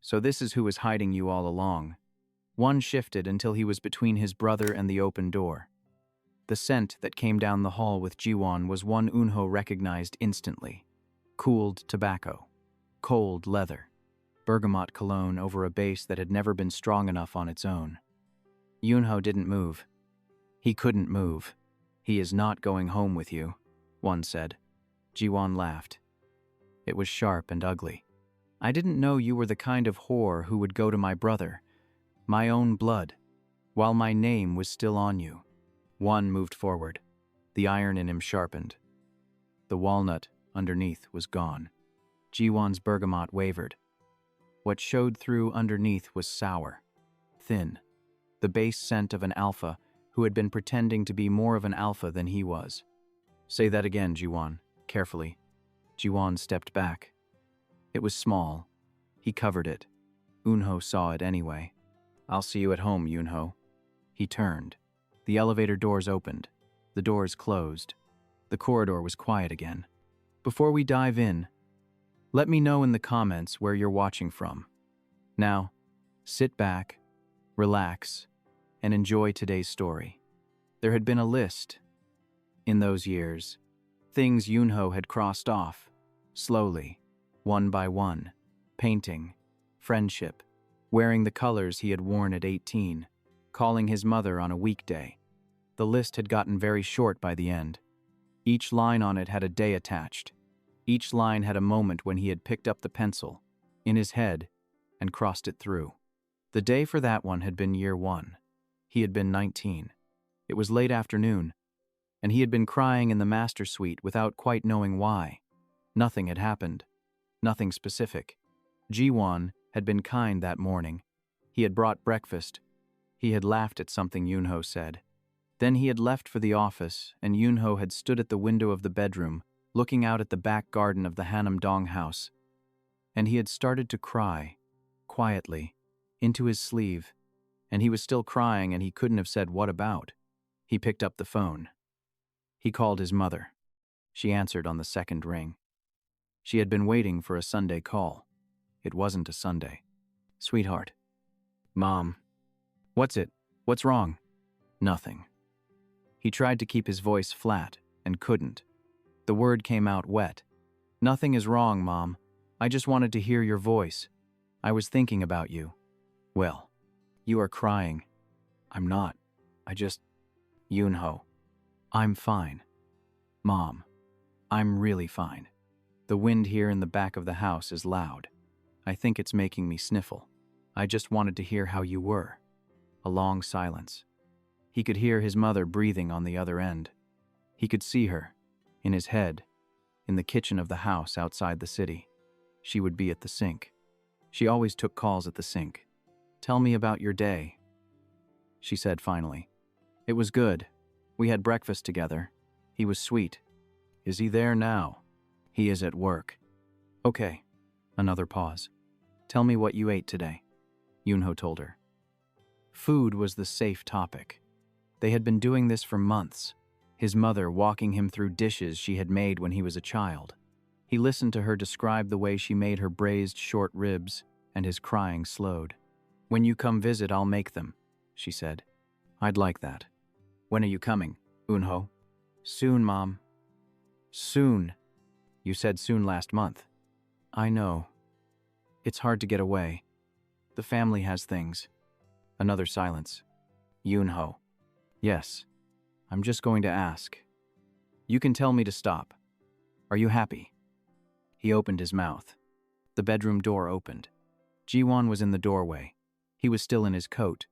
So this is who was hiding you all along. One shifted until he was between his brother and the open door. The scent that came down the hall with Jiwan was one Eunho recognized instantly. Cooled tobacco, cold leather, bergamot cologne over a base that had never been strong enough on its own. Yunho didn't move. He couldn't move. He is not going home with you, one said. Jiwan laughed. It was sharp and ugly. I didn't know you were the kind of whore who would go to my brother, my own blood, while my name was still on you. One moved forward. The iron in him sharpened. The walnut underneath was gone. Jiwan's bergamot wavered. What showed through underneath was sour, thin, the base scent of an alpha who had been pretending to be more of an alpha than he was. Say that again, Jiwan, carefully. Jiwan stepped back. It was small. He covered it. Eunho saw it anyway. I'll see you at home, Yunho. He turned. The elevator doors opened. The doors closed. The corridor was quiet again. Before we dive in, let me know in the comments where you're watching from. Now, sit back, relax, and enjoy today's story. There had been a list. In those years, things Yunho had crossed off, slowly, one by one. Painting, friendship, wearing the colors he had worn at 18, calling his mother on a weekday. The list had gotten very short by the end. Each line on it had a day attached. Each line had a moment when he had picked up the pencil, in his head, and crossed it through. The day for that one had been year 1. He had been 19. It was late afternoon, and he had been crying in the master suite without quite knowing why. Nothing had happened. Nothing specific. Jiwan had been kind that morning. He had brought breakfast. He had laughed at something Yunho said. Then he had left for the office, and Yunho had stood at the window of the bedroom, looking out at the back garden of the Hannam-dong house. And he had started to cry, quietly, into his sleeve. And he was still crying, and he couldn't have said what about. He picked up the phone. He called his mother. She answered on the second ring. She had been waiting for a Sunday call. It wasn't a Sunday. Sweetheart. Mom. What's it? What's wrong? Nothing. He tried to keep his voice flat and couldn't. The word came out wet. Nothing is wrong, Mom. I just wanted to hear your voice. I was thinking about you. Well, you are crying. I'm not. Yunho. I'm fine. Mom. I'm really fine. The wind here in the back of the house is loud. I think it's making me sniffle. I just wanted to hear how you were. A long silence. He could hear his mother breathing on the other end. He could see her, in his head, in the kitchen of the house outside the city. She would be at the sink. She always took calls at the sink. Tell me about your day, she said finally. It was good. We had breakfast together. He was sweet. Is he there now? He is at work. Okay. Another pause. Tell me what you ate today, Yunho told her. Food was the safe topic. They had been doing this for months, his mother walking him through dishes she had made when he was a child. He listened to her describe the way she made her braised short ribs, and his crying slowed. When you come visit, I'll make them, she said. I'd like that. When are you coming, Eunho? Soon, Mom. Soon. You said soon last month. I know. It's hard to get away. The family has things. Another silence. Yunho. Yes. I'm just going to ask. You can tell me to stop. Are you happy? He opened his mouth. The bedroom door opened. Jiwan was in the doorway. He was still in his coat.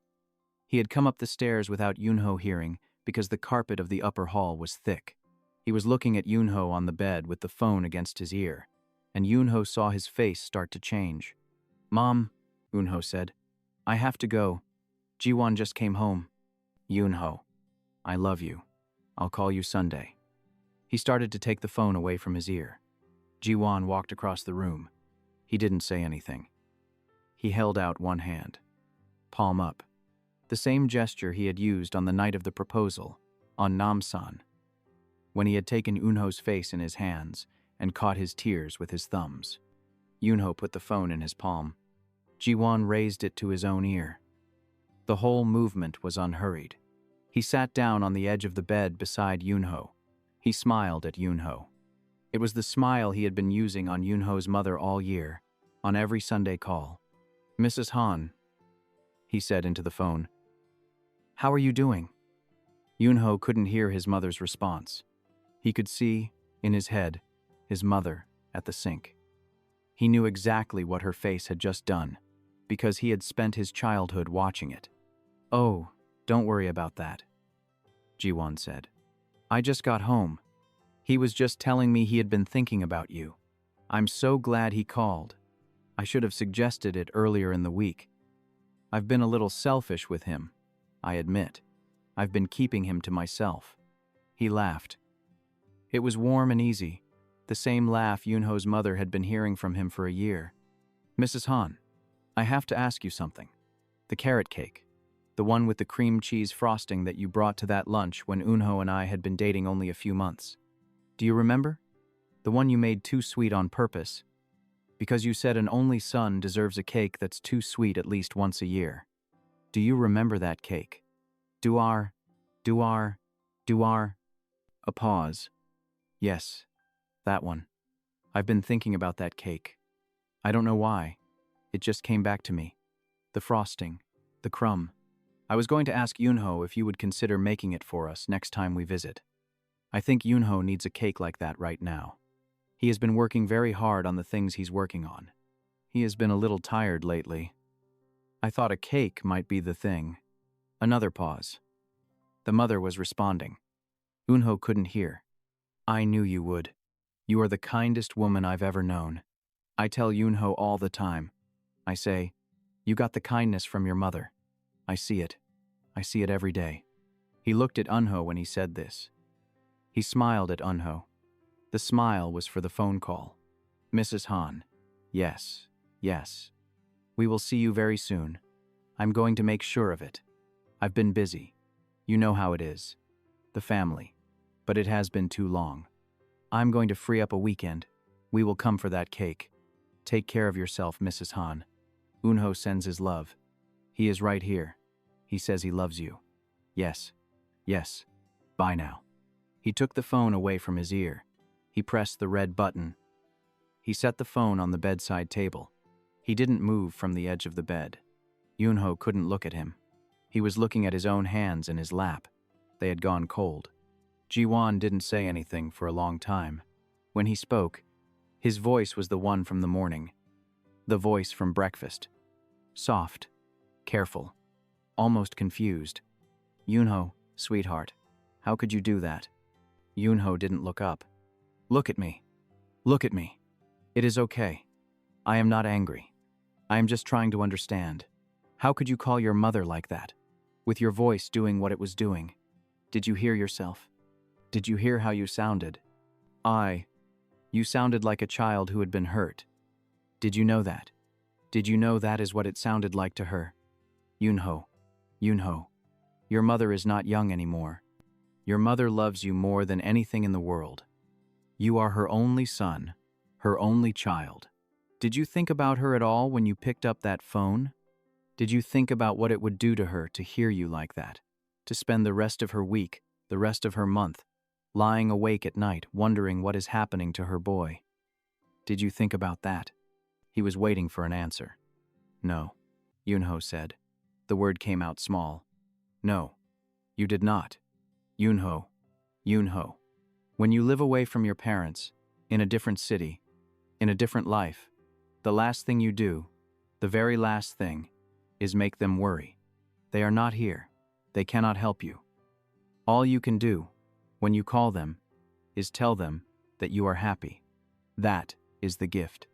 He had come up the stairs without Yunho hearing because the carpet of the upper hall was thick. He was looking at Yunho on the bed with the phone against his ear, and Yunho saw his face start to change. Mom, Eunho said, I have to go. Jiwan just came home. Yunho, I love you. I'll call you Sunday. He started to take the phone away from his ear. Jiwan walked across the room. He didn't say anything. He held out one hand, palm up, the same gesture he had used on the night of the proposal, on Namsan, when he had taken Eunho's face in his hands and caught his tears with his thumbs. Yunho put the phone in his palm. Jiwan raised it to his own ear. The whole movement was unhurried. He sat down on the edge of the bed beside Yunho. He smiled at Yunho. It was the smile he had been using on Yunho's mother all year, on every Sunday call. "Mrs. Han," he said into the phone. "How are you doing?" Yunho couldn't hear his mother's response. He could see, in his head, his mother at the sink. He knew exactly what her face had just done, because he had spent his childhood watching it. "Oh, don't worry about that," Jiwan said. "I just got home. He was just telling me he had been thinking about you. I'm so glad he called. I should have suggested it earlier in the week. I've been a little selfish with him, I admit. I've been keeping him to myself." He laughed. It was warm and easy, the same laugh Yunho's mother had been hearing from him for a year. "Mrs. Han, I have to ask you something. The carrot cake, the one with the cream cheese frosting that you brought to that lunch when Eunho and I had been dating only a few months. Do you remember? The one you made too sweet on purpose, because you said an only son deserves a cake that's too sweet at least once a year. Do you remember that cake? Duar. A pause. Yes, that one. I've been thinking about that cake. I don't know why. It just came back to me. The frosting, the crumb. I was going to ask Yunho if you would consider making it for us next time we visit. I think Yunho needs a cake like that right now. He has been working very hard on the things he's working on. He has been a little tired lately. I thought a cake might be the thing." Another pause. The mother was responding. Eunho couldn't hear. "I knew you would. You are the kindest woman I've ever known. I tell Yunho all the time. I say, you got the kindness from your mother. I see it. I see it every day." He looked at Eunho when he said this. He smiled at Eunho. The smile was for the phone call. "Mrs. Han, yes. We will see you very soon. I'm going to make sure of it. I've been busy. You know how it is. The family. But it has been too long. I'm going to free up a weekend. We will come for that cake. Take care of yourself, Mrs. Han. Eunho sends his love. He is right here. He says he loves you. Yes. Bye now." He took the phone away from his ear. He pressed the red button. He set the phone on the bedside table. He didn't move from the edge of the bed. Yunho couldn't look at him. He was looking at his own hands in his lap. They had gone cold. Jiwan didn't say anything for a long time. When he spoke, his voice was the one from the morning. The voice from breakfast. Soft, careful, almost confused. "Yunho, sweetheart, how could you do that?" Yunho didn't look up. Look at me. It is okay. I am not angry. I am just trying to understand. How could you call your mother like that? With your voice doing what it was doing. Did you hear yourself? Did you hear how you sounded? You sounded like a child who had been hurt. Did you know that? Did you know that is what it sounded like to her? Yunho, your mother is not young anymore. Your mother loves you more than anything in the world. You are her only son, her only child. Did you think about her at all when you picked up that phone? Did you think about what it would do to her to hear you like that? To spend the rest of her week, the rest of her month, lying awake at night wondering what is happening to her boy? Did you think about that? He was waiting for an answer. No, Yunho said. The word came out small. No, you did not. Yunho. When you live away from your parents, in a different city, in a different life, the last thing you do, the very last thing, is make them worry. They are not here. They cannot help you. All you can do, when you call them, is tell them that you are happy. That is the gift.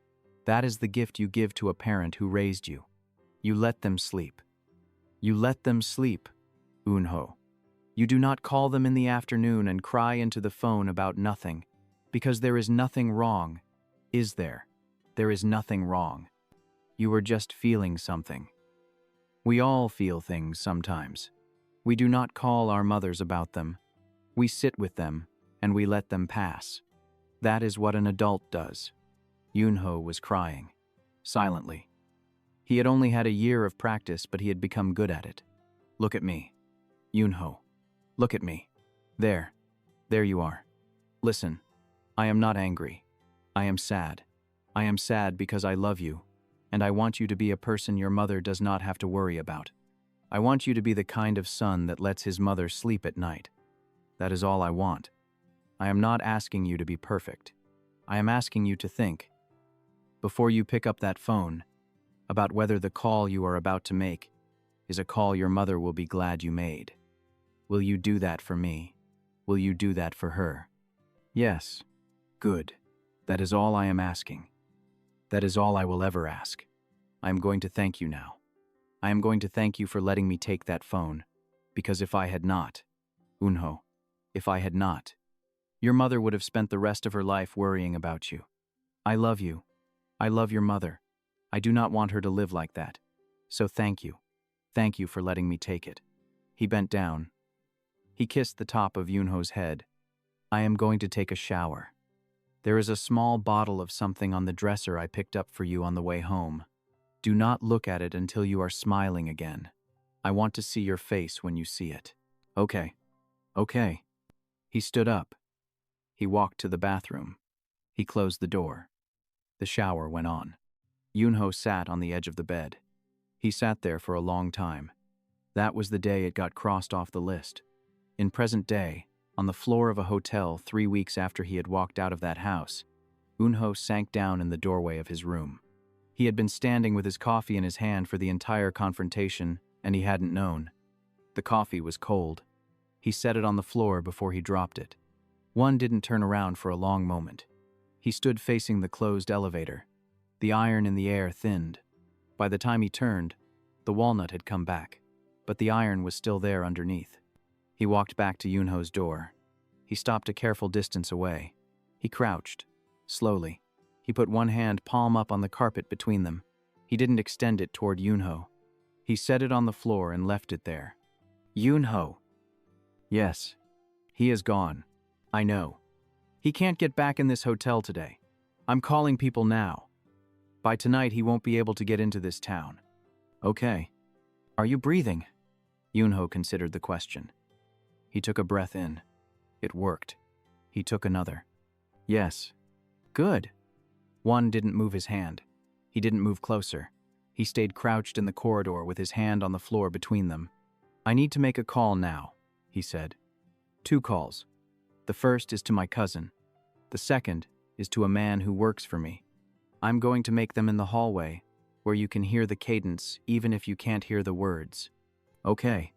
That is the gift you give to a parent who raised you. You let them sleep. You let them sleep, Eunho. You do not call them in the afternoon and cry into the phone about nothing, because there is nothing wrong, is there? There is nothing wrong. You are just feeling something. We all feel things sometimes. We do not call our mothers about them. We sit with them, and we let them pass. That is what an adult does. Yunho was crying, silently. He had only had a year of practice, but he had become good at it. Look at me. Yunho. Look at me. There. There you are. Listen. I am not angry. I am sad. I am sad because I love you, and I want you to be a person your mother does not have to worry about. I want you to be the kind of son that lets his mother sleep at night. That is all I want. I am not asking you to be perfect. I am asking you to think, before you pick up that phone, about whether the call you are about to make is a call your mother will be glad you made. Will you do that for me? Will you do that for her? Yes. Good. That is all I am asking. That is all I will ever ask. I am going to thank you now. I am going to thank you for letting me take that phone, because if I had not, Eunho, if I had not, your mother would have spent the rest of her life worrying about you. I love you. I love your mother. I do not want her to live like that. So thank you. Thank you for letting me take it. He bent down. He kissed the top of Yunho's head. I am going to take a shower. There is a small bottle of something on the dresser I picked up for you on the way home. Do not look at it until you are smiling again. I want to see your face when you see it. Okay. Okay. He stood up. He walked to the bathroom. He closed the door. The shower went on. Yunho sat on the edge of the bed. He sat there for a long time. That was the day it got crossed off the list. In present day, on the floor of a hotel 3 weeks after he had walked out of that house, Eunho sank down in the doorway of his room. He had been standing with his coffee in his hand for the entire confrontation, and he hadn't known. The coffee was cold. He set it on the floor before he dropped it. One didn't turn around for a long moment. He stood facing the closed elevator. The iron in the air thinned. By the time he turned, the walnut had come back, but the iron was still there underneath. He walked back to Yunho's door. He stopped a careful distance away. He crouched, slowly. He put one hand palm up on the carpet between them. He didn't extend it toward Yunho. He set it on the floor and left it there. Yunho. Yes. He is gone. I know. He can't get back in this hotel today. I'm calling people now. By tonight, he won't be able to get into this town. Okay. Are you breathing? Yunho considered the question. He took a breath in. It worked. He took another. Yes. Good. One didn't move his hand. He didn't move closer. He stayed crouched in the corridor with his hand on the floor between them. I need to make a call now, he said. 2 calls. The first is to my cousin. The second is to a man who works for me. I'm going to make them in the hallway, where you can hear the cadence even if you can't hear the words. Okay.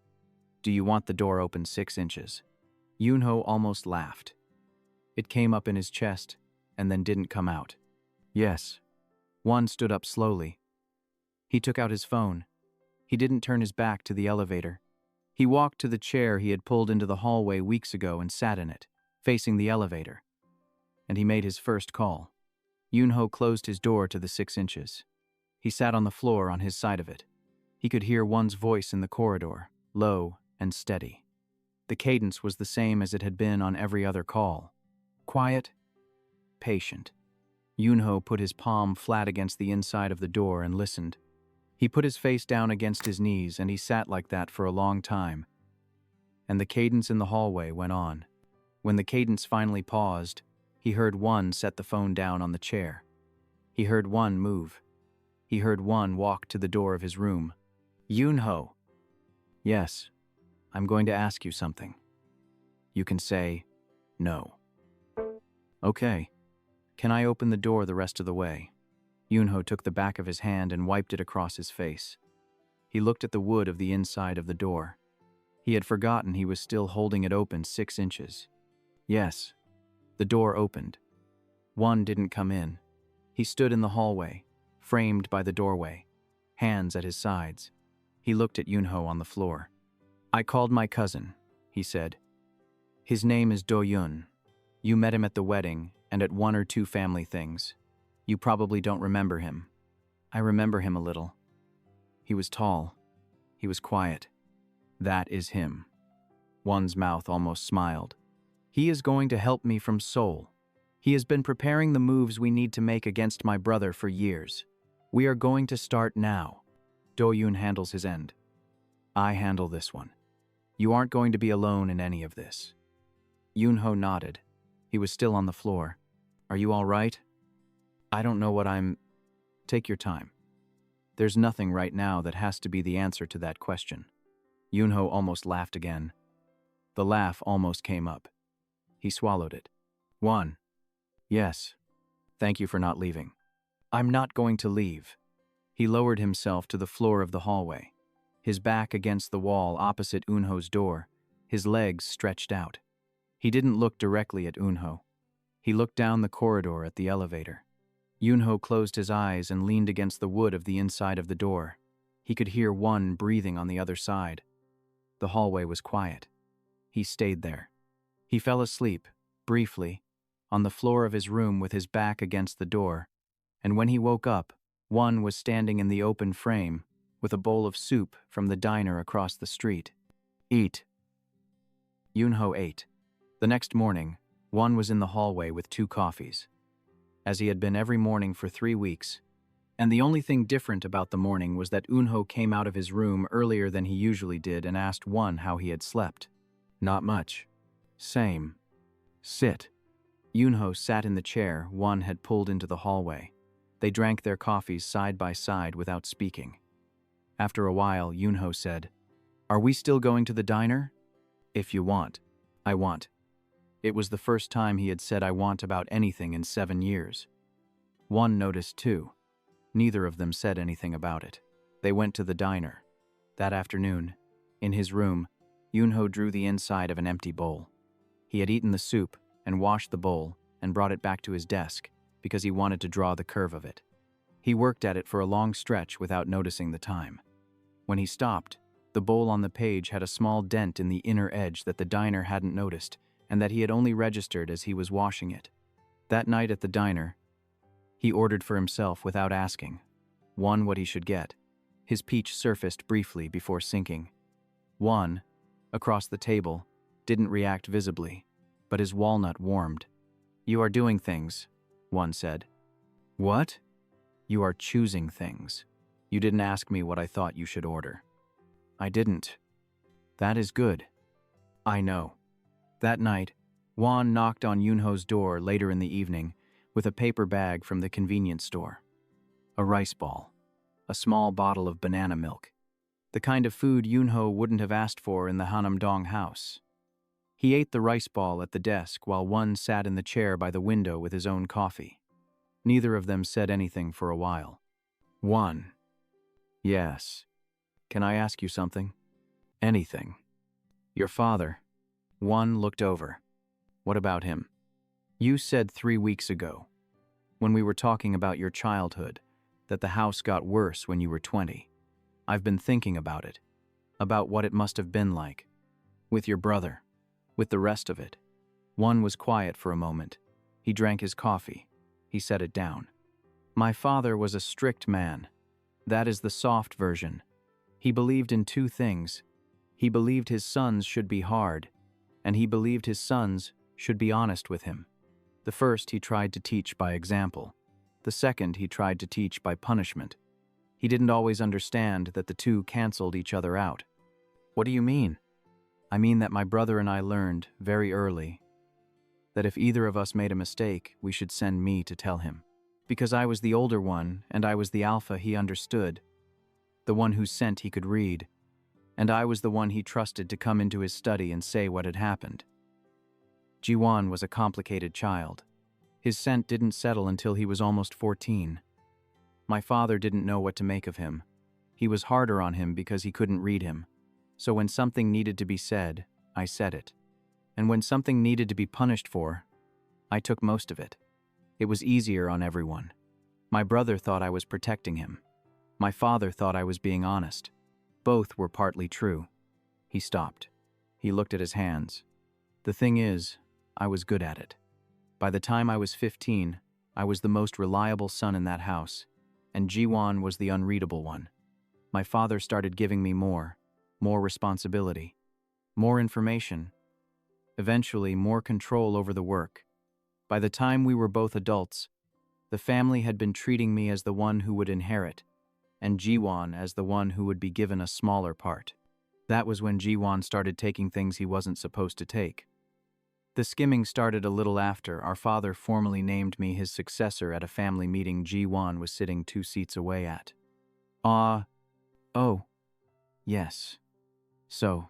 Do you want the door open 6 inches? Yunho almost laughed. It came up in his chest and then didn't come out. Yes. One stood up slowly. He took out his phone. He didn't turn his back to the elevator. He walked to the chair he had pulled into the hallway weeks ago and sat in it, facing the elevator. And he made his first call. Yunho closed his door to the 6 inches. He sat on the floor on his side of it. He could hear one's voice in the corridor, low and steady. The cadence was the same as it had been on every other call. Quiet, patient. Yunho put his palm flat against the inside of the door and listened. He put his face down against his knees and he sat like that for a long time. And the cadence in the hallway went on. When the cadence finally paused, he heard one set the phone down on the chair. He heard one move. He heard one walk to the door of his room. Yunho. Yes, I'm going to ask you something. You can say, no. Okay. Can I open the door the rest of the way? Yunho took the back of his hand and wiped it across his face. He looked at the wood of the inside of the door. He had forgotten he was still holding it open 6 inches. Yes. The door opened. One didn't come in. He stood in the hallway, framed by the doorway, hands at his sides. He looked at Yunho on the floor. I called my cousin, he said. His name is Do-yun. You met him at the wedding and at 1 or 2 family things. You probably don't remember him. I remember him a little. He was tall. He was quiet. That is him. One's mouth almost smiled. He is going to help me from Seoul. He has been preparing the moves we need to make against my brother for years. We are going to start now. Do-yoon handles his end. I handle this one. You aren't going to be alone in any of this. Yunho nodded. He was still on the floor. Are you all right? I don't know what I'm... Take your time. There's nothing right now that has to be the answer to that question. Yunho almost laughed again. The laugh almost came up. He swallowed it. One. Yes. Thank you for not leaving. I'm not going to leave. He lowered himself to the floor of the hallway, his back against the wall opposite Eunho's door, his legs stretched out. He didn't look directly at Eunho. He looked down the corridor at the elevator. Yunho closed his eyes and leaned against the wood of the inside of the door. He could hear one breathing on the other side. The hallway was quiet. He stayed there. He fell asleep, briefly, on the floor of his room with his back against the door, and when he woke up, one was standing in the open frame with a bowl of soup from the diner across the street. Eat. Yunho ate. The next morning, one was in the hallway with 2 coffees, as he had been every morning for 3 weeks, and the only thing different about the morning was that Eunho came out of his room earlier than he usually did and asked one how he had slept. Not much. Same. Sit. Yunho sat in the chair one had pulled into the hallway. They drank their coffees side by side without speaking. After a while, Yunho said, Are we still going to the diner? If you want. I want. It was the first time he had said I want about anything in 7 years. One noticed too. Neither of them said anything about it. They went to the diner. That afternoon, in his room, Yunho drew the inside of an empty bowl. He had eaten the soup and washed the bowl and brought it back to his desk because he wanted to draw the curve of it. He worked at it for a long stretch without noticing the time. When he stopped, the bowl on the page had a small dent in the inner edge that the diner hadn't noticed and that he had only registered as he was washing it. That night at the diner, he ordered for himself without asking. One, what he should get. His peach surfaced briefly before sinking. One, across the table, didn't react visibly, but his walnut warmed. You are doing things, one said. What? You are choosing things. You didn't ask me what I thought you should order. I didn't. That is good. I know. That night, Juan knocked on Yunho's door later in the evening with a paper bag from the convenience store. A rice ball. A small bottle of banana milk. The kind of food Yunho wouldn't have asked for in the Hannam-dong house. He ate the rice ball at the desk while one sat in the chair by the window with his own coffee. Neither of them said anything for a while. One. Yes. Can I ask you something? Anything. Your father. One looked over. What about him? You said 3 weeks ago, when we were talking about your childhood, that the house got worse when you were 20. I've been thinking about it, about what it must have been like. With your brother, with the rest of it. One was quiet for a moment. He drank his coffee. He set it down. My father was a strict man. That is the soft version. He believed in 2 things. He believed his sons should be hard, and he believed his sons should be honest with him. The first he tried to teach by example. The second he tried to teach by punishment. He didn't always understand that the 2 canceled each other out. What do you mean? I mean that my brother and I learned, very early, that if either of us made a mistake, we should send me to tell him. Because I was the older one, and I was the alpha he understood, the one whose scent he could read, and I was the one he trusted to come into his study and say what had happened. Jiwan was a complicated child. His scent didn't settle until he was almost 14. My father didn't know what to make of him. He was harder on him because he couldn't read him. So when something needed to be said, I said it. And when something needed to be punished for, I took most of it. It was easier on everyone. My brother thought I was protecting him. My father thought I was being honest. Both were partly true. He stopped. He looked at his hands. The thing is, I was good at it. By the time I was 15, I was the most reliable son in that house, and Jiwan was the unreadable one. My father started giving me more responsibility, more information, eventually more control over the work. By the time we were both adults, the family had been treating me as the one who would inherit, and Jiwan as the one who would be given a smaller part. That was when Jiwan started taking things he wasn't supposed to take. The skimming started a little after our father formally named me his successor at a family meeting Jiwan was sitting 2 seats away at. Oh, yes. So,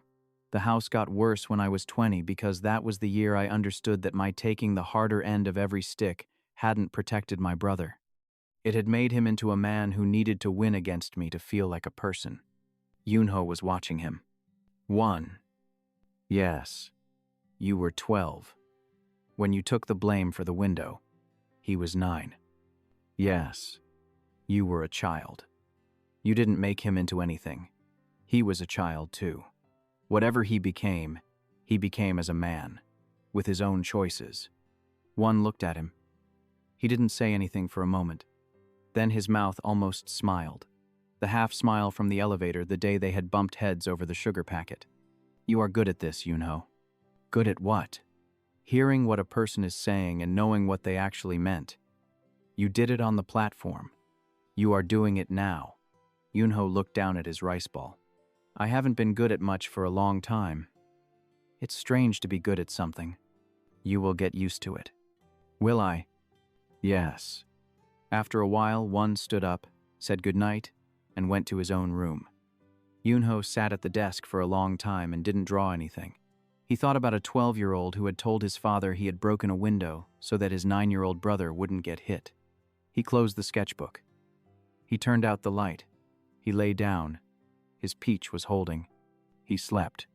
the house got worse when I was 20 because that was the year I understood that my taking the harder end of every stick hadn't protected my brother. It had made him into a man who needed to win against me to feel like a person. Yunho was watching him. 1. Yes. You were 12. When you took the blame for the window, he was 9. Yes. You were a child. You didn't make him into anything. He was a child too. Whatever he became as a man, with his own choices. 1 looked at him. He didn't say anything for a moment. Then his mouth almost smiled. The half-smile from the elevator the day they had bumped heads over the sugar packet. You are good at this, Yunho. Good at what? Hearing what a person is saying and knowing what they actually meant. You did it on the platform. You are doing it now. Yunho looked down at his rice ball. I haven't been good at much for a long time. It's strange to be good at something. You will get used to it. Will I? Yes. After a while, 1 stood up, said goodnight, and went to his own room. Yunho sat at the desk for a long time and didn't draw anything. He thought about a 12-year-old who had told his father he had broken a window so that his 9-year-old brother wouldn't get hit. He closed the sketchbook. He turned out the light. He lay down. His peach was holding. He slept.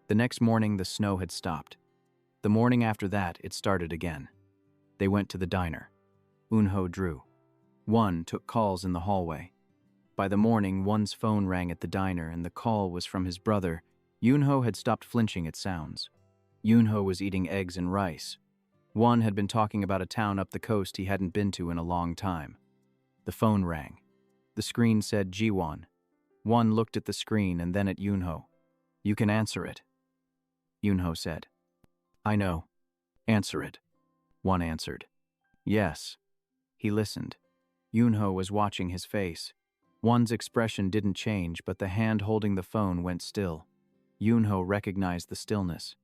The next morning, the snow had stopped. The morning after that, it started again. They went to the diner. Eunho drew. 1 took calls in the hallway. By the morning, 1's phone rang at the diner and the call was from his brother. Yunho had stopped flinching at sounds. Yunho was eating eggs and rice. 1 had been talking about a town up the coast he hadn't been to in a long time. The phone rang. The screen said Jiwan. 1 looked at the screen and then at Yunho. You can answer it. Yunho said. I know. Answer it. 1 answered. Yes. He listened. Yunho was watching his face. 1's expression didn't change, but the hand holding the phone went still. Yunho recognized the stillness.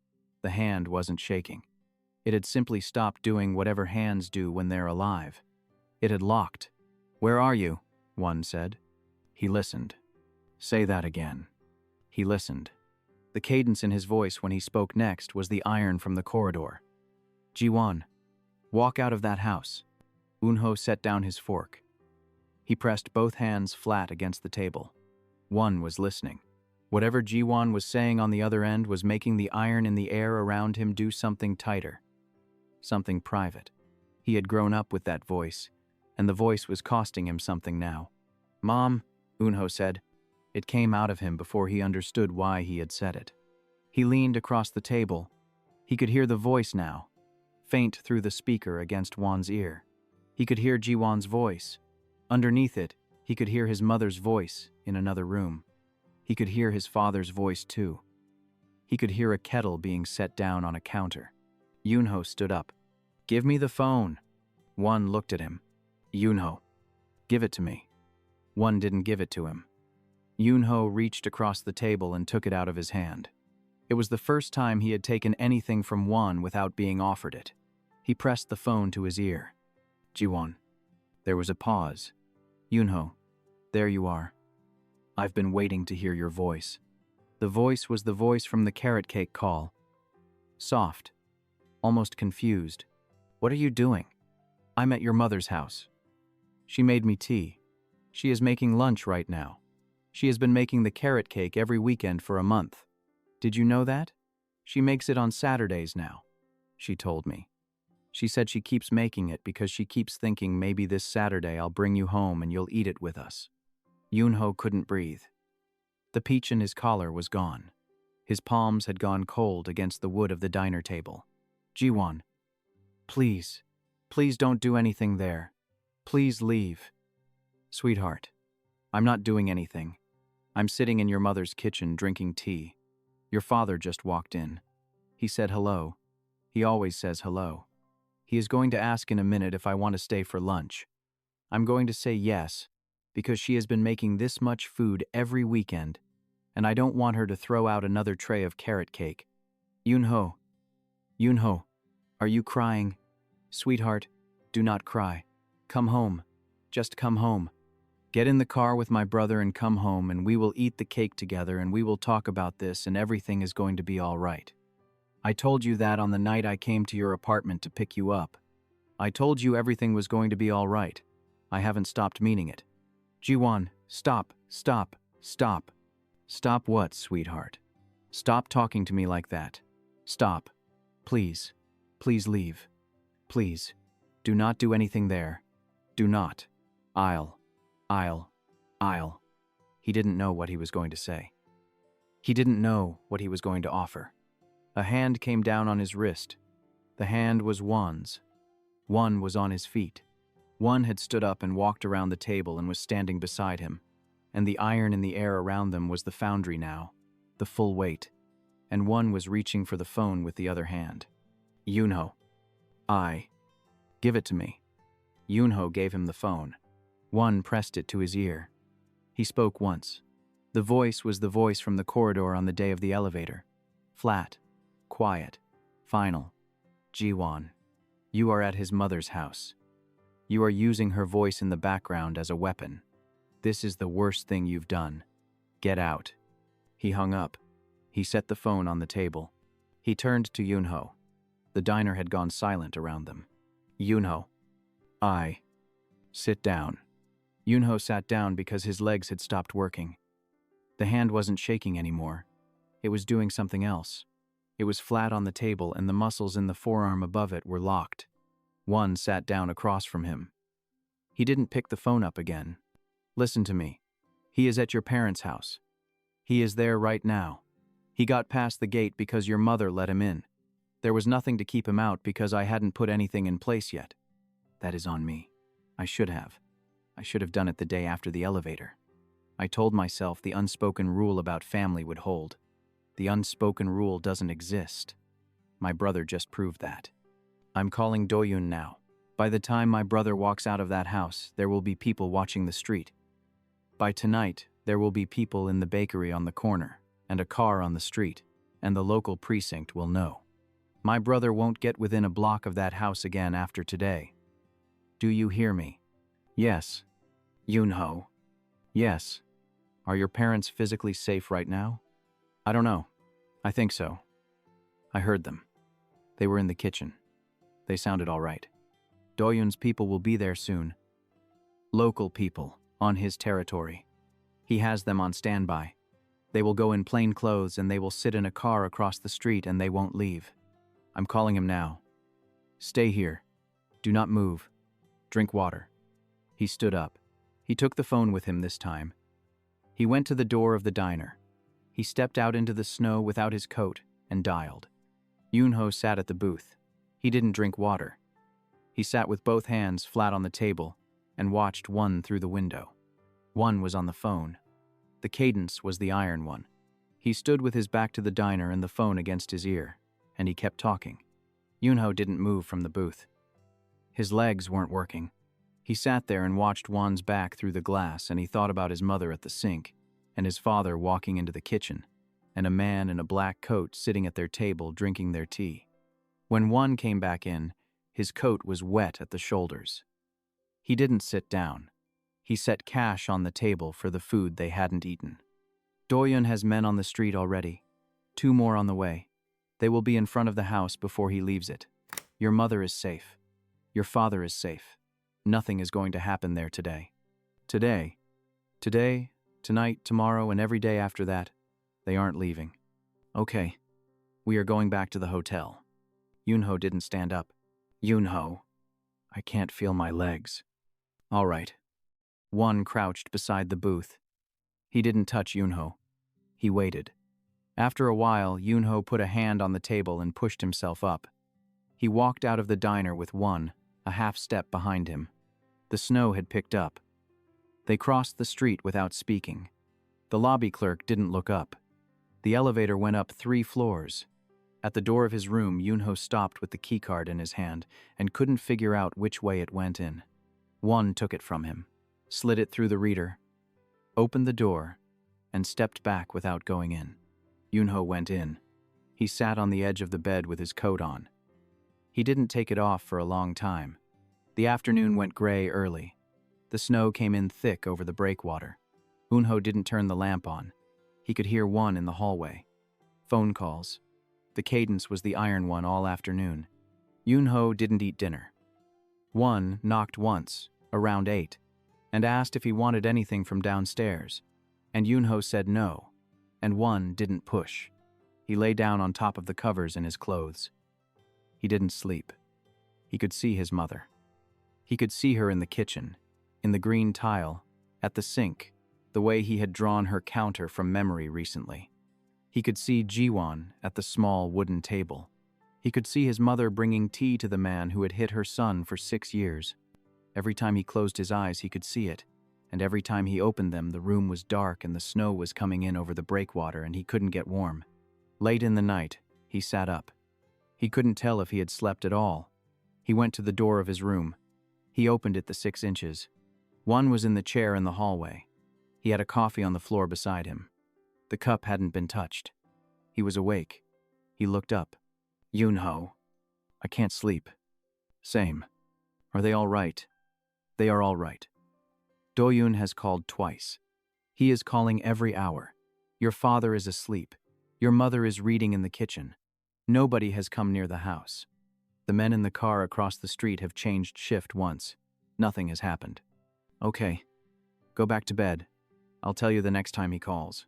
The hand wasn't shaking. It had simply stopped doing whatever hands do when they're alive. It had locked. Where are you? 1 said. He listened. Say that again. He listened. The cadence in his voice when he spoke next was the iron from the corridor. Jiwan, walk out of that house. Eunho set down his fork. He pressed both hands flat against the table. 1 was listening. Whatever Jiwan was saying on the other end was making the iron in the air around him do something tighter. Something private. He had grown up with that voice, and the voice was costing him something now. Mom, Eunho said. It came out of him before he understood why he had said it. He leaned across the table. He could hear the voice now, faint through the speaker against 1's ear. He could hear Jiwan's voice. Underneath it, he could hear his mother's voice in another room. He could hear his father's voice too. He could hear a kettle being set down on a counter. Yunho stood up. Give me the phone. 1 looked at him. Yunho, give it to me. 1 didn't give it to him. Yunho reached across the table and took it out of his hand. It was the first time he had taken anything from 1 without being offered it. He pressed the phone to his ear. Jiwan. There was a pause. Yunho, there you are. I've been waiting to hear your voice. The voice was the voice from the carrot cake call. Soft, almost confused. What are you doing? I'm at your mother's house. She made me tea. She is making lunch right now. She has been making the carrot cake every weekend for a month. Did you know that? She makes it on Saturdays now, she told me. She said she keeps making it because she keeps thinking maybe this Saturday I'll bring you home and you'll eat it with us. Yunho couldn't breathe. The peach in his collar was gone. His palms had gone cold against the wood of the diner table. Jiwan, please, please don't do anything there. Please leave. Sweetheart, I'm not doing anything. I'm sitting in your mother's kitchen drinking tea. Your father just walked in. He said hello. He always says hello. He is going to ask in a minute if I want to stay for lunch. I'm going to say yes, because she has been making this much food every weekend, and I don't want her to throw out another tray of carrot cake. Yunho. Yunho, are you crying? Sweetheart, do not cry. Come home. Just come home. Get in the car with my brother and come home, and we will eat the cake together, and we will talk about this, and everything is going to be all right. I told you that on the night I came to your apartment to pick you up. I told you everything was going to be all right. I haven't stopped meaning it. Jiwan, stop, stop, stop. Stop what, sweetheart? Stop talking to me like that. Stop. Please. Please leave. Please. Do not do anything there. Do not. I'll. He didn't know what he was going to say. He didn't know what he was going to offer. A hand came down on his wrist. The hand was Juan's. Juan was on his feet. Juan had stood up and walked around the table and was standing beside him, and the iron in the air around them was the foundry now, the full weight, and Juan was reaching for the phone with the other hand. Yunho. Give it to me. Yunho gave him the phone. Juan pressed it to his ear. He spoke once. The voice was the voice from the corridor on the day of the elevator. Flat, quiet, final. Jiwan, you are at his mother's house. You are using her voice in the background as a weapon. This is the worst thing you've done. Get out. He hung up. He set the phone on the table. He turned to Yunho. The diner had gone silent around them. Yunho. Sit down. Yunho sat down because his legs had stopped working. The hand wasn't shaking anymore. It was doing something else. It was flat on the table and the muscles in the forearm above it were locked. One sat down across from him. He didn't pick the phone up again. Listen to me. He is at your parents' house. He is there right now. He got past the gate because your mother let him in. There was nothing to keep him out because I hadn't put anything in place yet. That is on me. I should have. I should have done it the day after the elevator. I told myself the unspoken rule about family would hold. The unspoken rule doesn't exist. My brother just proved that. I'm calling Doyun now. By the time my brother walks out of that house, there will be people watching the street. By tonight, there will be people in the bakery on the corner, and a car on the street, and the local precinct will know. My brother won't get within a block of that house again after today. Do you hear me? Yes. Yunho. Yes. Are your parents physically safe right now? I don't know. I think so. I heard them. They were in the kitchen. They sounded all right. Doyun's people will be there soon. Local people, on his territory. He has them on standby. They will go in plain clothes and they will sit in a car across the street and they won't leave. I'm calling him now. Stay here. Do not move. Drink water. He stood up. He took the phone with him this time. He went to the door of the diner. He stepped out into the snow without his coat and dialed. Yunho sat at the booth. He didn't drink water. He sat with both hands flat on the table and watched one through the window. One was on the phone. The cadence was the iron one. He stood with his back to the diner and the phone against his ear, and he kept talking. Yunho didn't move from the booth. His legs weren't working. He sat there and watched Juan's back through the glass, and he thought about his mother at the sink, and his father walking into the kitchen, and a man in a black coat sitting at their table drinking their tea. When Juan came back in, his coat was wet at the shoulders. He didn't sit down. He set cash on the table for the food they hadn't eaten. Doyun has men on the street already. 2 more on the way. They will be in front of the house before he leaves it. Your mother is safe. Your father is safe. Nothing is going to happen there today. Today, tonight, tomorrow, and every day after that, they aren't leaving. Okay, we are going back to the hotel. Yunho didn't stand up. Yunho, I can't feel my legs. All right. One crouched beside the booth. He didn't touch Yunho. He waited. After a while, Yunho put a hand on the table and pushed himself up. He walked out of the diner with one, a half step behind him. The snow had picked up. They crossed the street without speaking. The lobby clerk didn't look up. The elevator went up 3 floors. At the door of his room, Yunho stopped with the keycard in his hand and couldn't figure out which way it went in. One took it from him. slid it through the reader, opened the door, and stepped back without going in. Yunho went in. He sat on the edge of the bed with his coat on. He didn't take it off for a long time. The afternoon went gray early. The snow came in thick over the breakwater. Eunho didn't turn the lamp on. He could hear one in the hallway. Phone calls. The cadence was the iron one all afternoon. Yunho didn't eat dinner. One knocked once, around 8, and asked if he wanted anything from downstairs, and Yunho said no, and one didn't push. He lay down on top of the covers in his clothes. He didn't sleep. He could see his mother. He could see her in the kitchen, in the green tile, at the sink, the way he had drawn her counter from memory recently. He could see Jiwan at the small wooden table. He could see his mother bringing tea to the man who had hit her son for 6 years. Every time he closed his eyes, he could see it, and every time he opened them, the room was dark and the snow was coming in over the breakwater and he couldn't get warm. Late in the night, he sat up. He couldn't tell if he had slept at all. He went to the door of his room. He opened it the 6 inches. One was in the chair in the hallway. He had a coffee on the floor beside him. The cup hadn't been touched. He was awake. He looked up. Yunho. I can't sleep. Same. Are they all right? They are all right. Doyun has called twice. He is calling every hour. Your father is asleep. Your mother is reading in the kitchen. Nobody has come near the house. The men in the car across the street have changed shift once. Nothing has happened. Okay. Go back to bed. I'll tell you the next time he calls.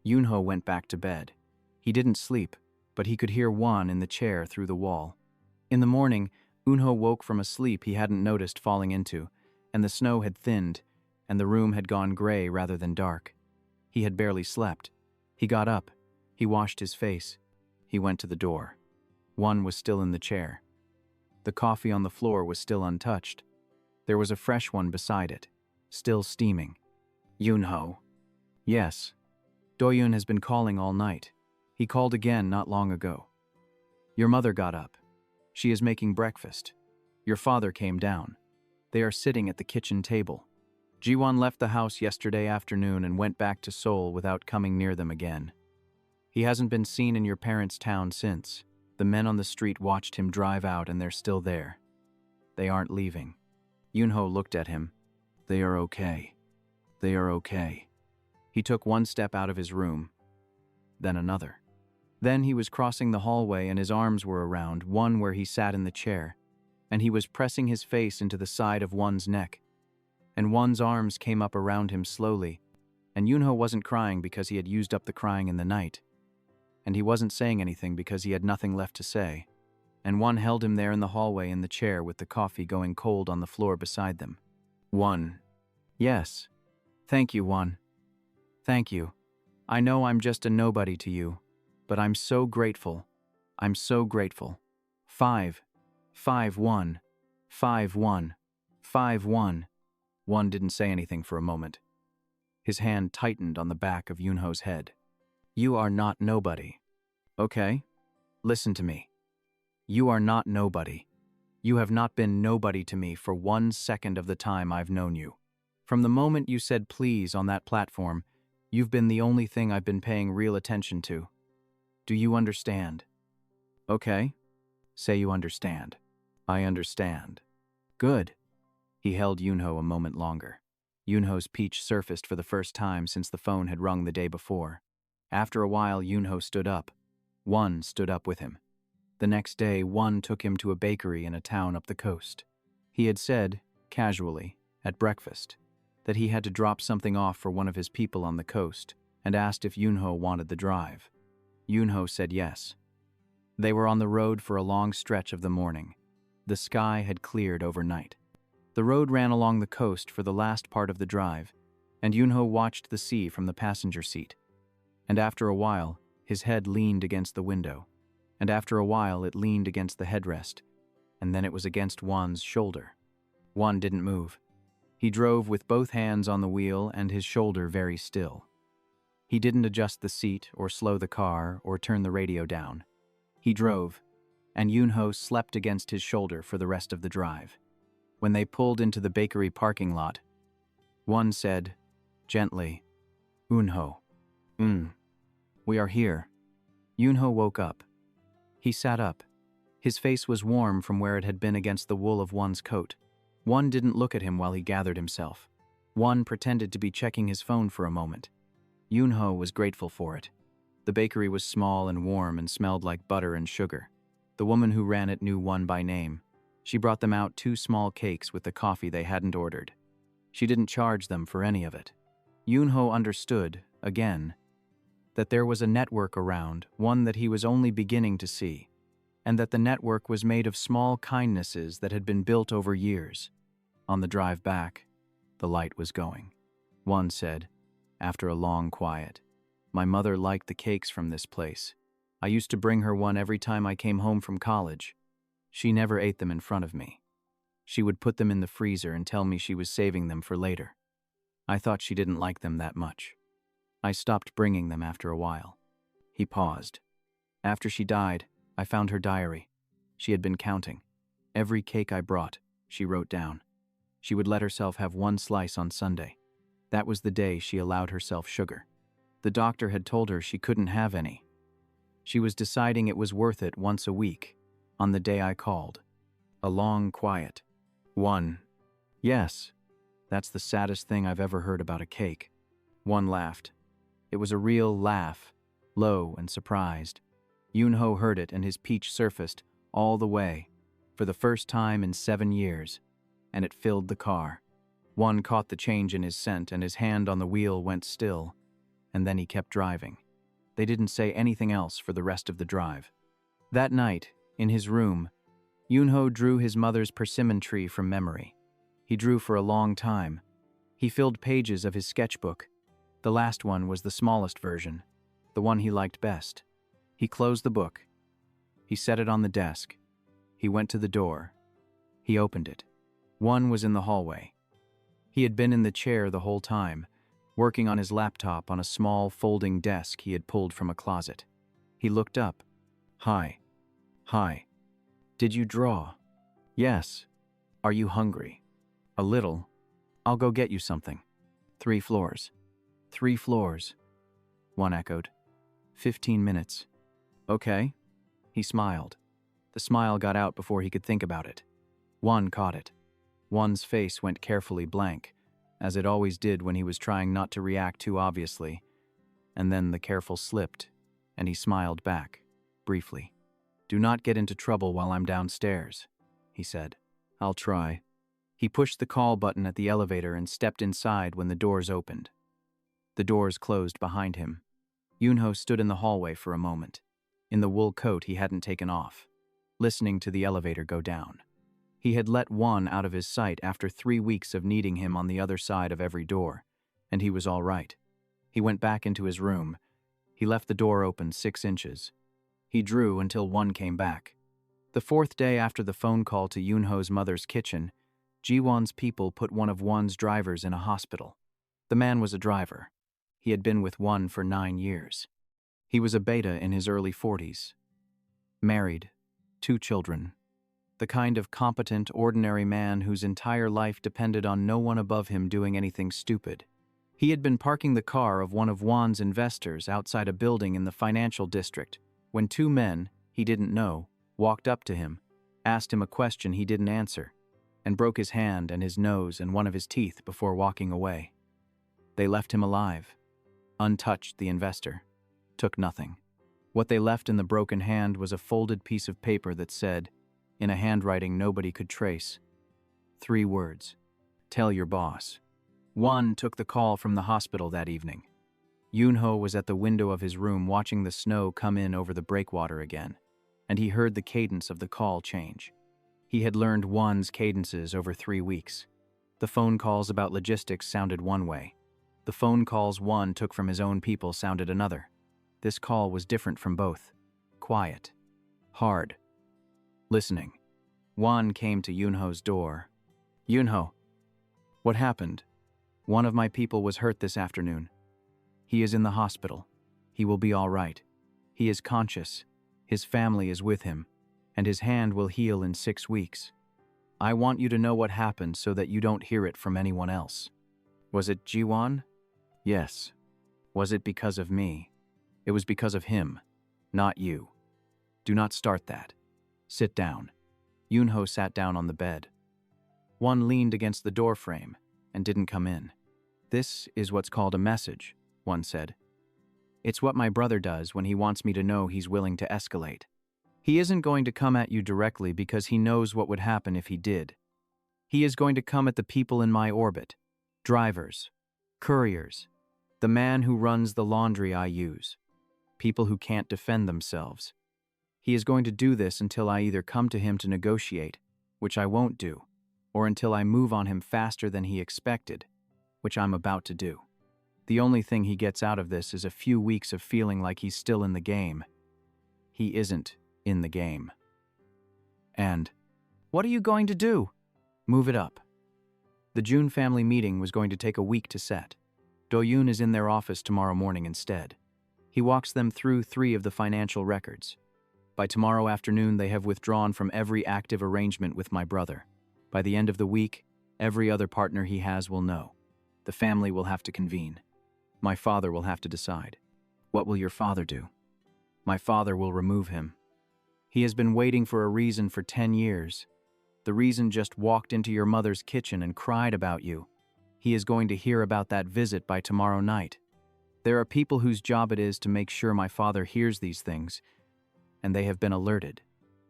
Yunho went back to bed. He didn't sleep, but he could hear Wan in the chair through the wall. In the morning, Eunho woke from a sleep he hadn't noticed falling into, and the snow had thinned, and the room had gone gray rather than dark. He had barely slept. He got up. He washed his face. He went to the door. One was still in the chair. The coffee on the floor was still untouched. There was a fresh one beside it, still steaming. Yunho. Yes. Doyun has been calling all night. He called again not long ago. Your mother got up. She is making breakfast. Your father came down. They are sitting at the kitchen table. Jiwan left the house yesterday afternoon and went back to Seoul without coming near them again. He hasn't been seen in your parents' town since. The men on the street watched him drive out and they're still there. They aren't leaving. Yunho looked at him. They are okay. They are okay. He took one step out of his room, then another. Then he was crossing the hallway and his arms were around one where he sat in the chair, and he was pressing his face into the side of one's neck. And one's arms came up around him slowly, and Yunho wasn't crying because he had used up the crying in the night. And he wasn't saying anything because he had nothing left to say. And one held him there in the hallway in the chair with the coffee going cold on the floor beside them. One. Yes. Thank you, One. Thank you. I know I'm just a nobody to you, but I'm so grateful. I'm so grateful. 5. 5-1. 5-1. 5-1. One didn't say anything for a moment. His hand tightened on the back of Yunho's head. You are not nobody. Okay? Listen to me. You are not nobody. You have not been nobody to me for 1 second of the time I've known you. From the moment you said please on that platform, you've been the only thing I've been paying real attention to. Do you understand? Okay. Say you understand. I understand. Good. He held Yunho a moment longer. Yunho's peach surfaced for the first time since the phone had rung the day before. After a while, Yunho stood up. One stood up with him. The next day, One took him to a bakery in a town up the coast. He had said, casually, at breakfast, that he had to drop something off for one of his people on the coast, and asked if Yunho wanted the drive. Yunho said yes. They were on the road for a long stretch of the morning. The sky had cleared overnight. The road ran along the coast for the last part of the drive, and Yunho watched the sea from the passenger seat. And after a while, his head leaned against the window, and after a while it leaned against the headrest, and then it was against Wan's shoulder. Wan didn't move. He drove with both hands on the wheel and his shoulder very still. He didn't adjust the seat or slow the car or turn the radio down. He drove, and Yunho slept against his shoulder for the rest of the drive. When they pulled into the bakery parking lot, One said, gently, Eunho. We are here. Yunho woke up. He sat up. His face was warm from where it had been against the wool of One's coat. One didn't look at him while he gathered himself. One pretended to be checking his phone for a moment. Yunho was grateful for it. The bakery was small and warm and smelled like butter and sugar. The woman who ran it knew One by name. She brought them out 2 small cakes with the coffee they hadn't ordered. She didn't charge them for any of it. Yunho understood, again, that there was a network around, one that he was only beginning to see, and that the network was made of small kindnesses that had been built over years. On the drive back, the light was going. One said, after a long quiet, "My mother liked the cakes from this place. I used to bring her one every time I came home from college. She never ate them in front of me. She would put them in the freezer and tell me she was saving them for later. I thought she didn't like them that much. I stopped bringing them after a while." He paused. "After she died, I found her diary. She had been counting. Every cake I brought, she wrote down. She would let herself have 1 slice on Sunday. That was the day she allowed herself sugar. The doctor had told her she couldn't have any. She was deciding it was worth it once a week, on the day I called." A long quiet. One. "Yes, that's the saddest thing I've ever heard about a cake." One laughed. It was a real laugh, low and surprised. Yunho heard it and his peach surfaced all the way, for the first time in 7 years, and it filled the car. One caught the change in his scent and his hand on the wheel went still, and then he kept driving. They didn't say anything else for the rest of the drive. That night, in his room, Yunho drew his mother's persimmon tree from memory. He drew for a long time. He filled pages of his sketchbook. The last one was the smallest version, the one he liked best. He closed the book. He set it on the desk. He went to the door. He opened it. One was in the hallway. He had been in the chair the whole time, working on his laptop on a small folding desk he had pulled from a closet. He looked up. "Hi. Hi. Did you draw?" "Yes. Are you hungry?" "A little. I'll go get you something." 3 floors. 3 floors. One echoed. 15 minutes. "Okay." He smiled. The smile got out before he could think about it. One caught it. One's face went carefully blank, as it always did when he was trying not to react too obviously, and then the careful slipped, and he smiled back, briefly. "Do not get into trouble while I'm downstairs," he said. "I'll try." He pushed the call button at the elevator and stepped inside when the doors opened. The doors closed behind him. Yunho stood in the hallway for a moment, in the wool coat he hadn't taken off, listening to the elevator go down. He had let One out of his sight after 3 weeks of needing him on the other side of every door, and he was all right. He went back into his room. He left the door open 6 inches. He drew until One came back. The 4th day after the phone call to Yunho's mother's kitchen, Jiwan's people put one of One's drivers in a hospital. The man was a driver. He had been with One for 9 years. He was a beta in his early 40s. Married, 2 children. The kind of competent, ordinary man whose entire life depended on no one above him doing anything stupid. He had been parking the car of one of One's investors outside a building in the financial district when 2 men, he didn't know, walked up to him, asked him a question he didn't answer, and broke his hand and his nose and one of his teeth before walking away. They left him alive. Untouched, the investor. Took nothing. What they left in the broken hand was a folded piece of paper that said, in a handwriting nobody could trace, 3 words: "Tell your boss." One took the call from the hospital that evening. Yunho was at the window of his room watching the snow come in over the breakwater again, and he heard the cadence of the call change. He had learned One's cadences over 3 weeks. The phone calls about logistics sounded one way. The phone calls One took from his own people sounded another. This call was different from both. Quiet. Hard. Listening. One came to Yunho's door. "Yunho, what happened? One of my people was hurt this afternoon. He is in the hospital. He will be all right. He is conscious. His family is with him, and his hand will heal in 6 weeks. I want you to know what happened so that you don't hear it from anyone else." Was it Jiwan? Yes. Was it because of me? It was because of him, not you. Do not start that. Sit down. Yunho sat down on the bed. One leaned against the doorframe and didn't come in. This is what's called a message, one said. It's what my brother does when he wants me to know he's willing to escalate. He isn't going to come at you directly because he knows what would happen if he did. He is going to come at the people in my orbit. Drivers, couriers, the man who runs the laundry I use, people who can't defend themselves. He is going to do this until I either come to him to negotiate, which I won't do, or until I move on him faster than he expected, which I'm about to do. The only thing he gets out of this is a few weeks of feeling like he's still in the game. He isn't in the game. And, what are you going to do? Move it up. The June family meeting was going to take a week to set. Do-yoon is in their office tomorrow morning instead. He walks them through 3 of the financial records. By tomorrow afternoon, they have withdrawn from every active arrangement with my brother. By the end of the week, every other partner he has will know. The family will have to convene. My father will have to decide. What will your father do? My father will remove him. He has been waiting for a reason for 10 years. The reason just walked into your mother's kitchen and cried about you. He is going to hear about that visit by tomorrow night. There are people whose job it is to make sure my father hears these things, and they have been alerted.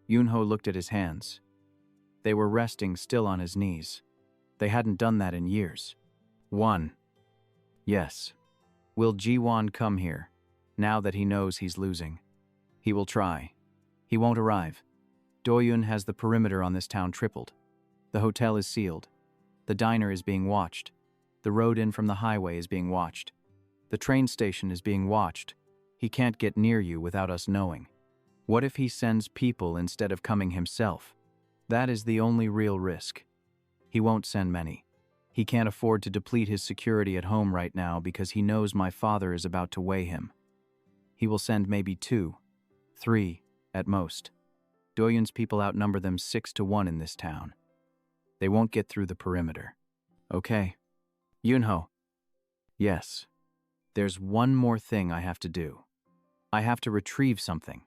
Yunho looked at his hands. They were resting still on his knees. They hadn't done that in years. 1. Yes. Will Jiwan come here, now that he knows he's losing? He will try. He won't arrive. Do-yoon has the perimeter on this town tripled. The hotel is sealed. The diner is being watched. The road in from the highway is being watched. The train station is being watched. He can't get near you without us knowing. What if he sends people instead of coming himself? That is the only real risk. He won't send many. He can't afford to deplete his security at home right now because he knows my father is about to weigh him. He will send maybe 2, 3, at most. Do-yoon's people outnumber them 6-1 in this town. They won't get through the perimeter. Okay. Yunho. Yes. There's one more thing I have to do. I have to retrieve something.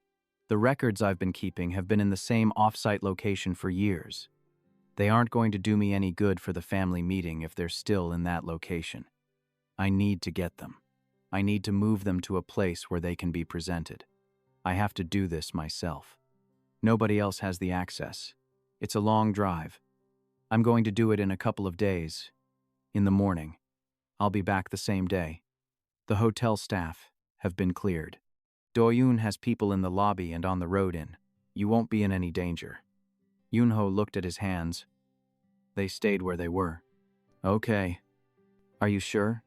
The records I've been keeping have been in the same off-site location for years. They aren't going to do me any good for the family meeting if they're still in that location. I need to get them. I need to move them to a place where they can be presented. I have to do this myself. Nobody else has the access. It's a long drive. I'm going to do it in a couple of days. In the morning. I'll be back the same day. The hotel staff have been cleared. Do-yoon has people in the lobby and on the road in. You won't be in any danger. Yunho looked at his hands. They stayed where they were. Okay. Are you sure?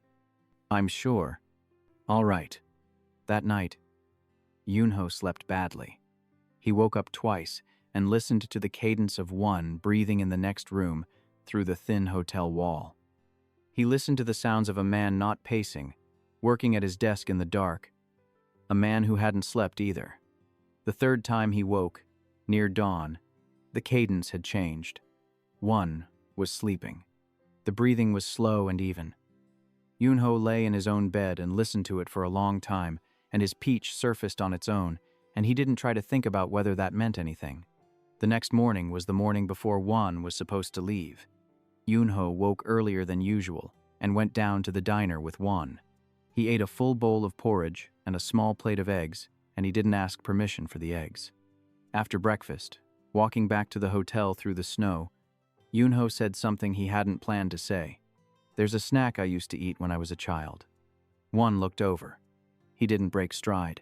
I'm sure. All right. That night, Yunho slept badly. He woke up twice and listened to the cadence of one breathing in the next room through the thin hotel wall. He listened to the sounds of a man not pacing, working at his desk in the dark. A man who hadn't slept either. The third time he woke, near dawn, the cadence had changed. One was sleeping. The breathing was slow and even. Yunho lay in his own bed and listened to it for a long time, and his peach surfaced on its own, and he didn't try to think about whether that meant anything. The next morning was the morning before Wan was supposed to leave. Yunho woke earlier than usual and went down to the diner with Wan. He ate a full bowl of porridge and a small plate of eggs, and he didn't ask permission for the eggs. After breakfast, walking back to the hotel through the snow, Yunho said something he hadn't planned to say. There's a snack I used to eat when I was a child. One looked over. He didn't break stride.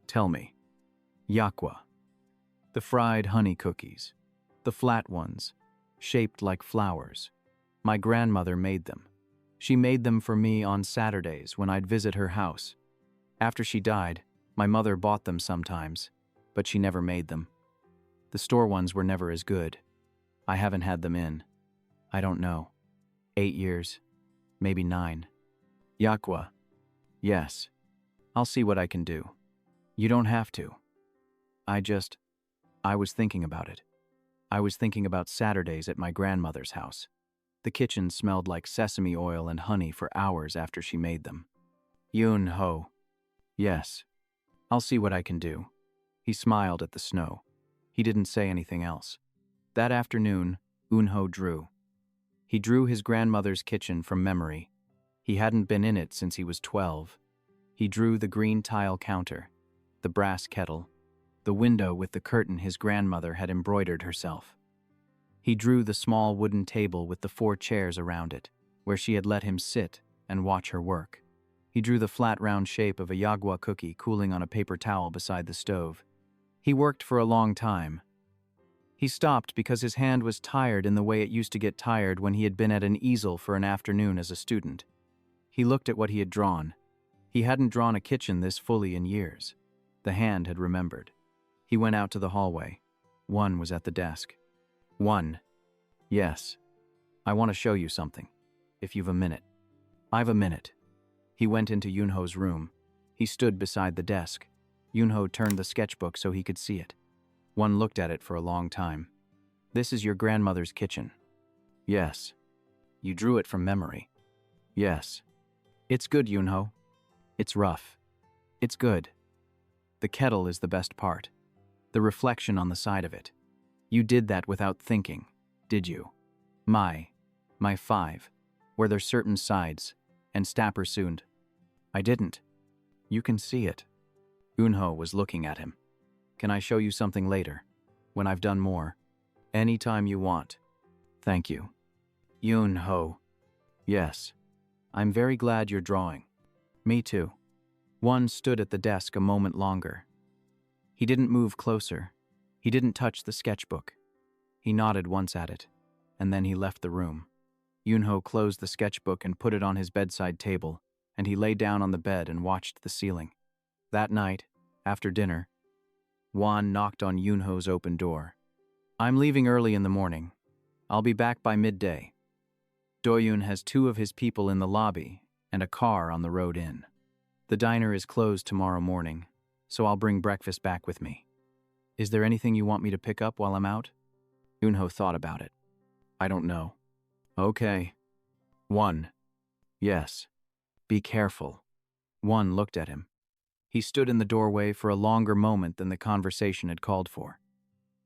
Tell me. Yakwa. The fried honey cookies. The flat ones, shaped like flowers. My grandmother made them. She made them for me on Saturdays when I'd visit her house. After she died, my mother bought them sometimes, but she never made them. The store ones were never as good. I haven't had them in, I don't know, 8 years, maybe 9. Yakwa. Yes. I'll see what I can do. You don't have to. I was thinking about it. I was thinking about Saturdays at my grandmother's house. The kitchen smelled like sesame oil and honey for hours after she made them. Yunho. Yes. I'll see what I can do. He smiled at the snow. He didn't say anything else. That afternoon, Eunho drew. He drew his grandmother's kitchen from memory. He hadn't been in it since he was 12. He drew the green tile counter, the brass kettle, the window with the curtain his grandmother had embroidered herself. He drew the small wooden table with the 4 chairs around it, where she had let him sit and watch her work. He drew the flat round shape of a yagwa cookie cooling on a paper towel beside the stove. He worked for a long time. He stopped because his hand was tired in the way it used to get tired when he had been at an easel for an afternoon as a student. He looked at what he had drawn. He hadn't drawn a kitchen this fully in years. The hand had remembered. He went out to the hallway. One was at the desk. One. Yes. I want to show you something. If you've a minute. I've a minute. He went into Yunho's room. He stood beside the desk. Yunho turned the sketchbook so he could see it. One looked at it for a long time. This is your grandmother's kitchen. Yes. You drew it from memory. Yes. It's good, Yunho. It's rough. It's good. The kettle is the best part. The reflection on the side of it. You did that without thinking, did you? My 5. Were there certain sides, and Stapper sooned. I didn't. You can see it. Eunho was looking at him. Can I show you something later? When I've done more? Anytime you want. Thank you. Yunho. Yes. I'm very glad you're drawing. Me too. One stood at the desk a moment longer. He didn't move closer. He didn't touch the sketchbook. He nodded once at it, and then he left the room. Yunho closed the sketchbook and put it on his bedside table, and he lay down on the bed and watched the ceiling. That night, after dinner, Wan knocked on Yunho's open door. I'm leaving early in the morning. I'll be back by midday. Doyun has 2 of his people in the lobby and a car on the road in. The diner is closed tomorrow morning, so I'll bring breakfast back with me. Is there anything you want me to pick up while I'm out? Eunho thought about it. I don't know. Okay. 1. Yes. Be careful. 1 looked at him. He stood in the doorway for a longer moment than the conversation had called for.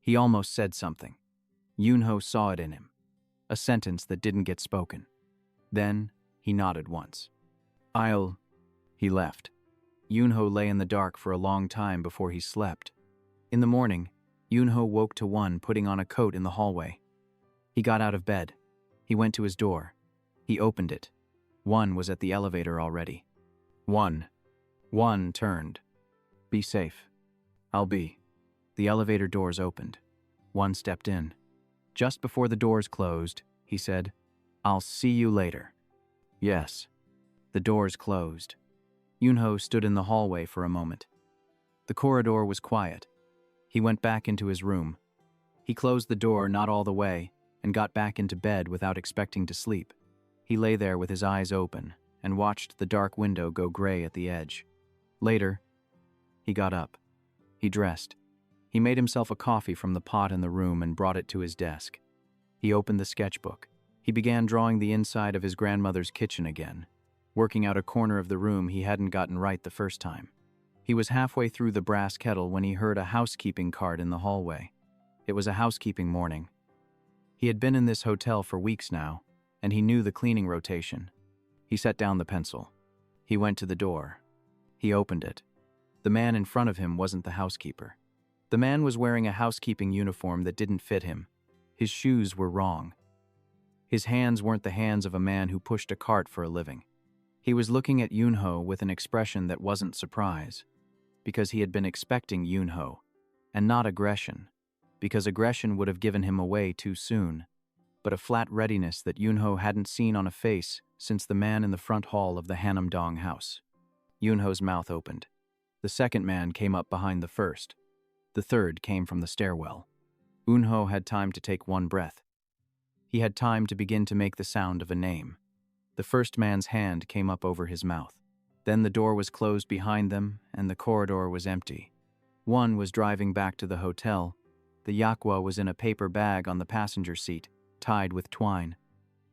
He almost said something. Yunho saw it in him. A sentence that didn't get spoken. Then, he nodded once. He left. Yunho lay in the dark for a long time before he slept. In the morning, Yunho woke to One putting on a coat in the hallway. He got out of bed. He went to his door. He opened it. One was at the elevator already. One turned. Be safe. I'll be. The elevator doors opened. One stepped in. Just before the doors closed, he said, I'll see you later. Yes. The doors closed. Yunho stood in the hallway for a moment. The corridor was quiet. He went back into his room. He closed the door not all the way and got back into bed without expecting to sleep. He lay there with his eyes open and watched the dark window go gray at the edge. Later, he got up. He dressed. He made himself a coffee from the pot in the room and brought it to his desk. He opened the sketchbook. He began drawing the inside of his grandmother's kitchen again, working out a corner of the room he hadn't gotten right the first time. He was halfway through the brass kettle when he heard a housekeeping cart in the hallway. It was a housekeeping morning. He had been in this hotel for weeks now, and he knew the cleaning rotation. He set down the pencil. He went to the door. He opened it. The man in front of him wasn't the housekeeper. The man was wearing a housekeeping uniform that didn't fit him. His shoes were wrong. His hands weren't the hands of a man who pushed a cart for a living. He was looking at Yunho with an expression that wasn't surprise, because he had been expecting Yunho, and not aggression, because aggression would have given him away too soon, but a flat readiness that Yunho hadn't seen on a face since the man in the front hall of the Hannam-dong house. Yunho's mouth opened. The second man came up behind the first. The third came from the stairwell. Eunho had time to take one breath. He had time to begin to make the sound of a name. The first man's hand came up over his mouth. Then the door was closed behind them, and the corridor was empty. One was driving back to the hotel. The yakwa was in a paper bag on the passenger seat, tied with twine.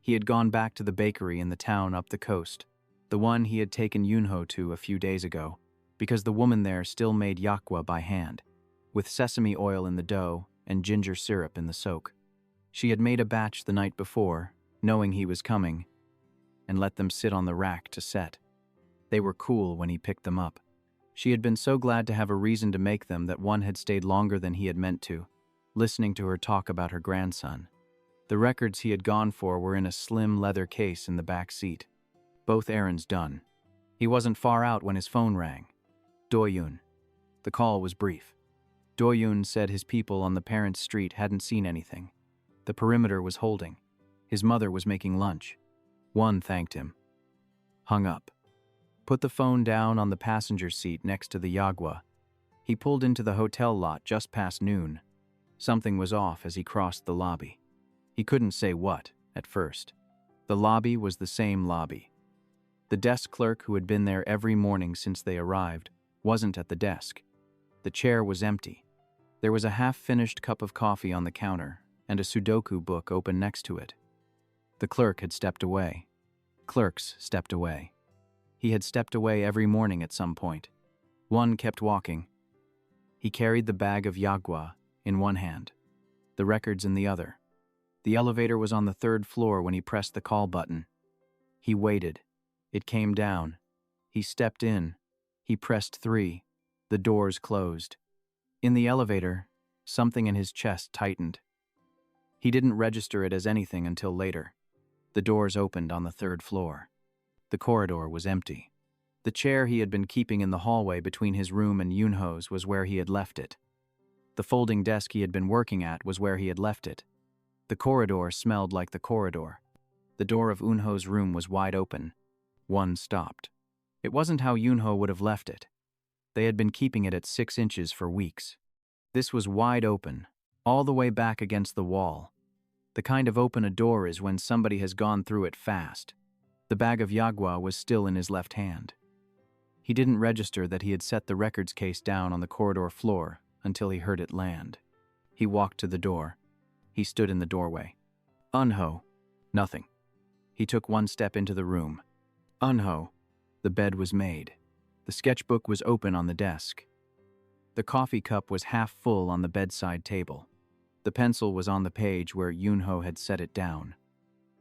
He had gone back to the bakery in the town up the coast, the one he had taken Yunho to a few days ago, because the woman there still made yakgwa by hand, with sesame oil in the dough and ginger syrup in the soak. She had made a batch the night before, knowing he was coming, and let them sit on the rack to set. They were cool when he picked them up. She had been so glad to have a reason to make them that one had stayed longer than he had meant to, listening to her talk about her grandson. The records he had gone for were in a slim leather case in the back seat. Both errands done. He wasn't far out when his phone rang. Do-yoon. The call was brief. Do-yoon said his people on the parents' street hadn't seen anything. The perimeter was holding. His mother was making lunch. One thanked him. Hung up. Put the phone down on the passenger seat next to the Yagwa. He pulled into the hotel lot just past noon. Something was off as he crossed the lobby. He couldn't say what, at first. The lobby was the same lobby. The desk clerk who had been there every morning since they arrived wasn't at the desk. The chair was empty. There was a half-finished cup of coffee on the counter and a Sudoku book open next to it. The clerk had stepped away. Clerks stepped away. He had stepped away every morning at some point. One kept walking. He carried the bag of yagwa in one hand, the records in the other. The elevator was on the 3rd floor when he pressed the call button. He waited. It came down. He stepped in. He pressed 3. The doors closed. In the elevator, something in his chest tightened. He didn't register it as anything until later. The doors opened on the 3rd floor. The corridor was empty. The chair he had been keeping in the hallway between his room and Yunho's was where he had left it. The folding desk he had been working at was where he had left it. The corridor smelled like the corridor. The door of Eunho's room was wide open. One stopped. It wasn't how Yunho would have left it. They had been keeping it at 6 inches for weeks. This was wide open, all the way back against the wall. The kind of open a door is when somebody has gone through it fast. The bag of yagwa was still in his left hand. He didn't register that he had set the records case down on the corridor floor until he heard it land. He walked to the door. He stood in the doorway. Eunho. Nothing. He took one step into the room. Eunho. The bed was made. The sketchbook was open on the desk. The coffee cup was half full on the bedside table. The pencil was on the page where Yunho had set it down,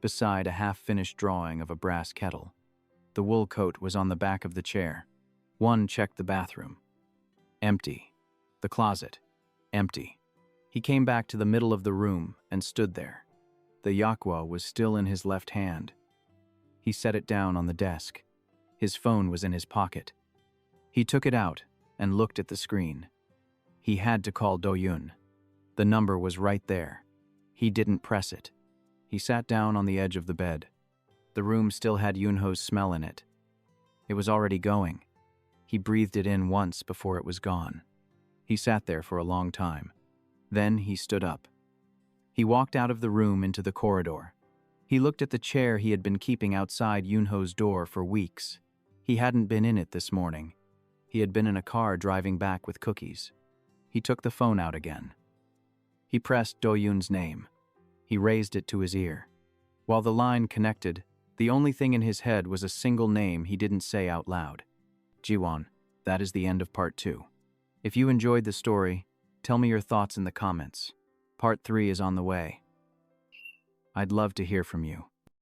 beside a half-finished drawing of a brass kettle. The wool coat was on the back of the chair. One checked the bathroom. Empty. The closet. Empty. He came back to the middle of the room and stood there. The yakwa was still in his left hand. He set it down on the desk. His phone was in his pocket. He took it out and looked at the screen. He had to call Do-yoon. The number was right there. He didn't press it. He sat down on the edge of the bed. The room still had Yunho's smell in it. It was already going. He breathed it in once before it was gone. He sat there for a long time. Then he stood up. He walked out of the room into the corridor. He looked at the chair he had been keeping outside Yunho's door for weeks. He hadn't been in it this morning. He had been in a car driving back with cookies. He took the phone out again. He pressed Do-yoon's name. He raised it to his ear. While the line connected, the only thing in his head was a single name he didn't say out loud. Jiwan. That is the end of part 2. If you enjoyed the story, tell me your thoughts in the comments. Part 3 is on the way. I'd love to hear from you.